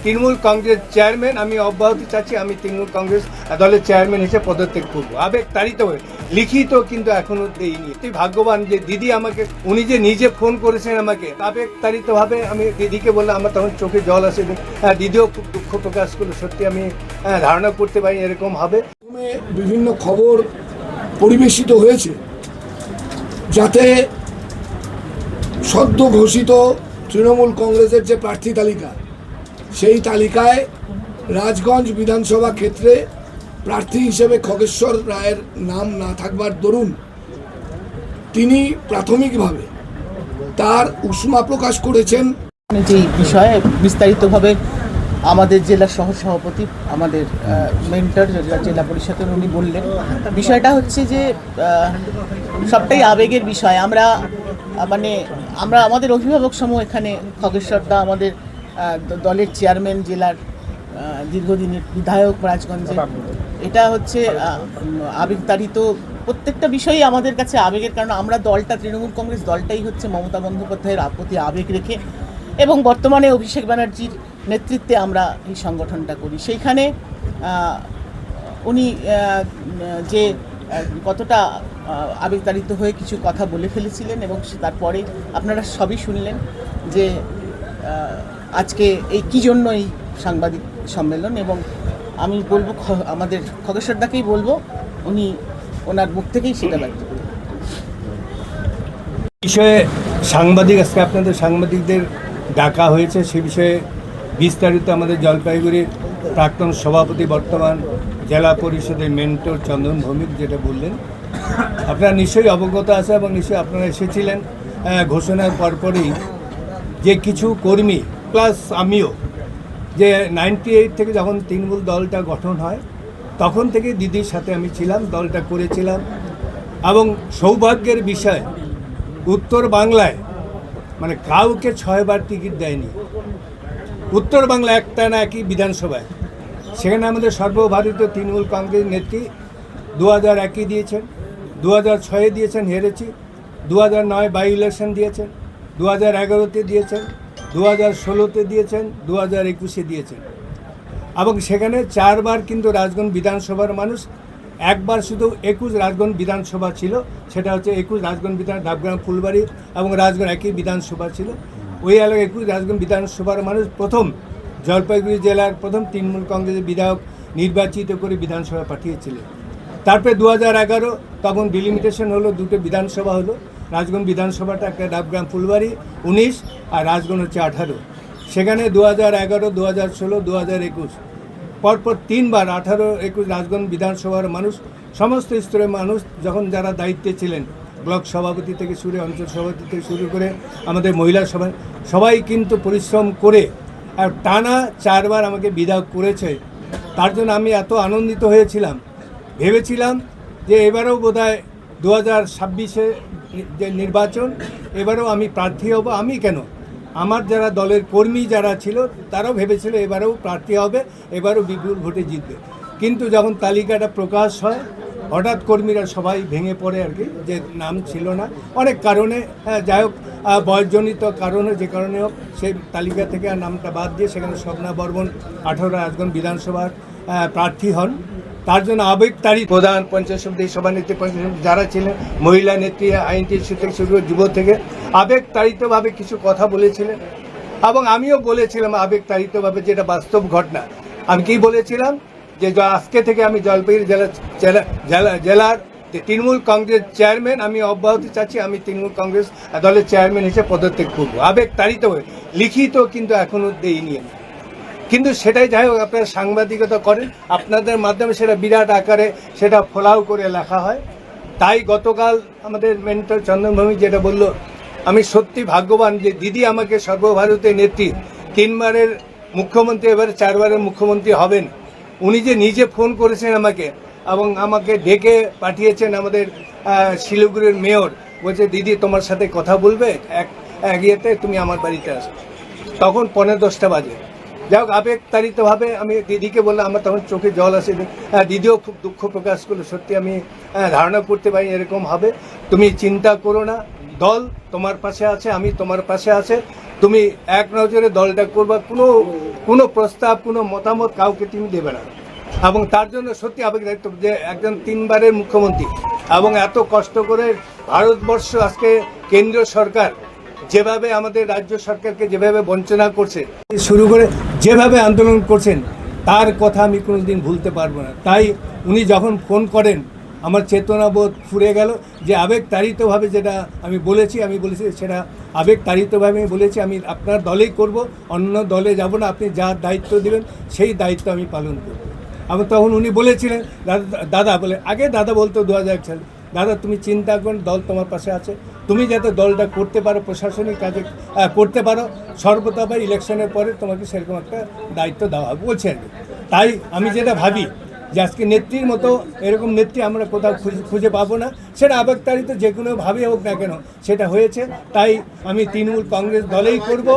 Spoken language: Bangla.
তৃণমূল কংগ্রেস চেয়ারম্যান আমি অব্যাহতি চাচ্ছি, আমি তৃণমূল কংগ্রেস দলের চেয়ারম্যান হিসেবে পদত্যাগ করব। আবেগ তাড়িত হয়ে লিখিত কিন্তু এখনো দেইনি। তুই ভাগ্যবান যে দিদি আমাকে, উনি যে নিজে ফোন করেছেন আমাকে, আবেগ তাড়িত ভাবে আমি দিদিকে বললাম, আমার তখন চোখে জল আসে। দিদিও খুব দুঃখ প্রকাশ করলো, সত্যি আমি ধারণা করতে পারি এরকম হবে। বিভিন্ন খবর পরিবেশিত হয়েছে যাতে সদ্য ঘোষিত তৃণমূল কংগ্রেসের যে প্রার্থী তালিকা, সেই তালিকায় রাজগঞ্জ বিধানসভা ক্ষেত্রে প্রার্থী হিসেবে খগেশ্বর রায়ের নাম না থাকবার দরুন তিনি প্রাথমিকভাবে তার উষ্মা প্রকাশ করেছেন। যে বিষয়ে বিস্তারিতভাবে আমাদের জেলা সহ সভাপতি, আমাদের মেন্টর জেলা পরিষদের উনি বললেন। বিষয়টা হচ্ছে যে সবটাই আবেগের বিষয়। আমরা আমাদের অভিভাবক সমূহ এখানে, খগেশ্বরদা আমাদের দলের চেয়ারম্যান, জেলার দীর্ঘদিনের বিধায়ক রাজগঞ্জে, এটা হচ্ছে আবেগতাড়িত প্রত্যেকটা বিষয়ই আমাদের কাছে আবেগের। কারণ আমরা দলটা, তৃণমূল কংগ্রেস দলটাই হচ্ছে মমতা বন্দ্যোপাধ্যায়ের প্রতি আবেগ রেখে, এবং বর্তমানে অভিষেক ব্যানার্জির নেতৃত্বে আমরা এই সংগঠনটা করি। সেইখানে উনি যে কতটা আবেগতাড়িত হয়ে কিছু কথা বলে ফেলেছিলেন, এবং তারপরে আপনারা সবই শুনলেন যে আজকে এই কী জন্য এই সাংবাদিক সম্মেলন। এবং আমি বলবো, আমাদের খগেশ্বরদাকেই বলবো, উনি ওনার মুখ থেকেই সেটা ব্যক্ত করবেন। বিষয়ে আজকে আপনাদের সাংবাদিকদের ডাকা হয়েছে, সে বিষয়ে বিস্তারিত আমাদের জলপাইগুড়ির প্রাক্তন সভাপতি, বর্তমান জেলা পরিষদের মেন্টর চন্দন ভৌমিক যেটা বললেন, আপনারা নিশ্চয়ই অবগত আছে এবং নিশ্চয়ই আপনারা এসেছিলেন ঘোষণার পরপরই যে কিছু কর্মী প্লাস আমিও, যে 98 থেকে যখন তৃণমূল দলটা গঠন হয় তখন থেকে দিদির সাথে আমি ছিলাম, দলটা করেছিলাম। এবং সৌভাগ্যের বিষয়, উত্তর বাংলায় মানে কাউকে 6 বার টিকিট দেয়নি। উত্তর বাংলা একটা না একই বিধানসভায়, সেখানে আমাদের সর্বভারতীয় তৃণমূল কংগ্রেস নেত্রী 2001 দিয়েছেন, 2006 দিয়েছেন, হেরেছি, 2009 বাই ইলেকশন দিয়েছেন, 2011-তে দিয়েছেন, 2016-তে দিয়েছেন, 2021-এ দিয়েছেন। এবং সেখানে 4 বার কিন্তু রাজগঞ্জ বিধানসভার মানুষ, একবার শুধু 21 রাজগঞ্জ বিধানসভা ছিল, সেটা হচ্ছে 21 রাজগঞ্জ ডাবগ্রাম ফুলবাড়ি এবং রাজগঞ্জ একই বিধানসভা ছিল। ওই এলাকায় 21 রাজগঞ্জ বিধানসভার মানুষ প্রথম জলপাইগুড়ি জেলার প্রথম তৃণমূল কংগ্রেসের বিধায়ক নির্বাচিত করে বিধানসভা পাঠিয়েছিলেন। তারপরে 2011 তখন ডিলিমিটেশন হলো, দুটো বিধানসভা হলো, রাজগঞ্জ বিধানসভাটা একটা ডাবগ্রাম ফুলবাড়ি 19 আর রাজগঞ্জ হচ্ছে 18। সেখানে 2011, 2016, 2021 পরপর 3 বার 18, 21 রাজগঞ্জ বিধানসভার মানুষ, সমস্ত স্তরের মানুষ, যখন যারা দায়িত্বে ছিলেন, ব্লক সভাপতি থেকে শুরু, অঞ্চল সভাপতি থেকে শুরু করে আমাদের মহিলা সভা, সবাই কিন্তু পরিশ্রম করে আর টানা 4 বার আমাকে বিধায়ক করেছে। তার জন্য আমি এত আনন্দিত হয়েছিলাম, ভেবেছিলাম যে এবারেও বোধহয় 2026-এ যে নির্বাচন, এবারেও আমি প্রার্থী হব। আমি কেন, আমার যারা দলের কর্মী যারা ছিল তারাও ভেবেছিল এবারেও প্রার্থী হবে, এবারেও বিপুল ভোটে জিতবে। কিন্তু যখন তালিকাটা প্রকাশ হয়, হঠাৎ কর্মীরা সবাই ভেঙে পড়ে আর কি, যে নাম ছিল না অনেক কারণে, যাই হোক বয়সজনিত কারণে, যে কারণে হোক সেই তালিকা থেকে নামটা বাদ দিয়ে সেখানে স্বপ্না বর্মন 18 রাজগঞ্জ বিধানসভার প্রার্থী হন। তার জন্য আবেগতাড়িত প্রধান, পঞ্চায়েত সমিতি সভানেত্রী, পঞ্চায়েত সমিতি যারা ছিলেন, মহিলা নেত্রী, আইনটি থেকে শুরু করে যুব থেকে আবেগতাড়িতভাবে কিছু কথা বলেছিলেন। এবং আমিও বলেছিলাম আবেগতাড়িতভাবে, যেটা বাস্তব ঘটনা। আমি কি বলেছিলাম যে আজকে থেকে আমি জলপাইগুড়ি জেলার তৃণমূল কংগ্রেস চেয়ারম্যান আমি অব্যাহতি চাচ্ছি, আমি তৃণমূল কংগ্রেস দলের চেয়ারম্যান হিসেবে পদত্যাগ করব। আবেগতাড়িত হয়ে লিখিত কিন্তু এখনও দেইনি। কিন্তু সেটাই, যাই হোক, আপনারা সাংবাদিকতা করেন, আপনাদের মাধ্যমে সেটা বিরাট আকারে সেটা ফলাও করে লেখা হয়। তাই গতকাল আমাদের মেন্টর চন্দন ভৌমিক যেটা বলল, আমি সত্যি ভাগ্যবান যে দিদি আমাকে সর্বভারতীয় নেত্রী, 3 বারের মুখ্যমন্ত্রী, এবারে 4 বারের মুখ্যমন্ত্রী হবেন, উনি যে নিজে ফোন করেছেন আমাকে এবং আমাকে ডেকে পাঠিয়েছেন আমাদের শিলিগুড়ির মেয়র, বলছে দিদি তোমার সাথে কথা বলবে, এক ইয়েতে তুমি আমার বাড়িতে আসো। তখন 10:15 বাজে। যাই হোক, আবেগতাড়িতভাবে আমি দিদিকে বললাম, আমার তখন চোখে জল আসে। দিদিও খুব দুঃখ প্রকাশ করলো, সত্যি আমি ধারণা করতে পারি এরকম হবে। তুমি চিন্তা করো না, দল তোমার পাশে আছে, আমি তোমার পাশে আছে, তুমি এক নজরে দলটা করবা, কোনো প্রস্তাব, কোনো মতামত কাউকে তুমি দেবে না। এবং তার জন্য সত্যি আবেগদায়িত্ব যে একজন 3 বারের মুখ্যমন্ত্রী এবং এত কষ্ট করে ভারতবর্ষ আজকে কেন্দ্রীয় সরকার যেভাবে আমাদের রাজ্য সরকারকে যেভাবে বঞ্চনা করছে, শুরু করে যেভাবে আন্দোলন করছেন, তার কথা আমি কোনোদিন ভুলতে পারবো না। তাই উনি যখন ফোন করেন আমার চেতনাবোধ ফুরে গেল, যে আবেগতাড়িতভাবে যেটা আমি বলেছি সেটা আবেগতাড়িতভাবে আমি বলেছি, আমি আপনার দলেই করব, অন্য দলে যাব না, আপনি যা দায়িত্ব দেবেন সেই দায়িত্ব আমি পালন করব। আবার তখন উনি বলেছিলেন, দাদা বলে, আগে দাদা বলতো 2001 সালে, দাদা তুমি চিন্তা করুন, দল তোমার পাশে আছে, তুমি যাতে দলটা করতে পারো, প্রশাসনিক কাজে করতে পারো, সর্বতভাবে ইলেকশনের পরে তোমাকে সেরকম একটা দায়িত্ব দেওয়া হবে বলছে আর কি। তাই আমি যেটা ভাবি যে আজকে নেত্রীর মতো এরকম নেত্রী আমরা কোথাও খুঁজে পাবো না, সেটা আবেগতাড়িত যে কোনোভাবে হোক না কেন সেটা হয়েছে। তাই আমি তৃণমূল কংগ্রেস দলেই করব।